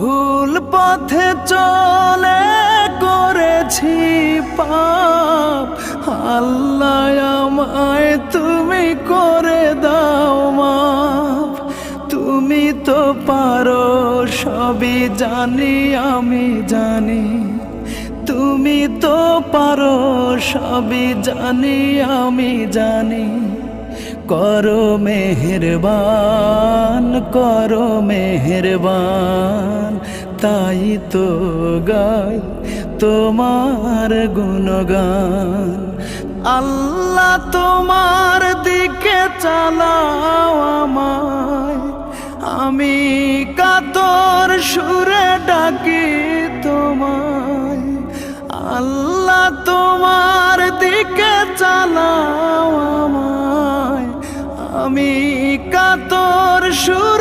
ভুল পথে চলে করেছি পাপ, আল্লাহ আমায় তুমি করে দাও মাফ। তুমি তো পারো সবই জানি আমি জানি, তুমি তো পারো সবই জানি আমি জানি। করো মেহেরবান, করো মেহেরবান, তাই তো গাই তোমার গুণগান। আল্লাহ তোমার দিকে চালাও আমায়, আমি কাতর সুরে ডাকি তোমায়। আল্লাহ তোমার দিকে চালাও আমায়, আমি কাতর সুর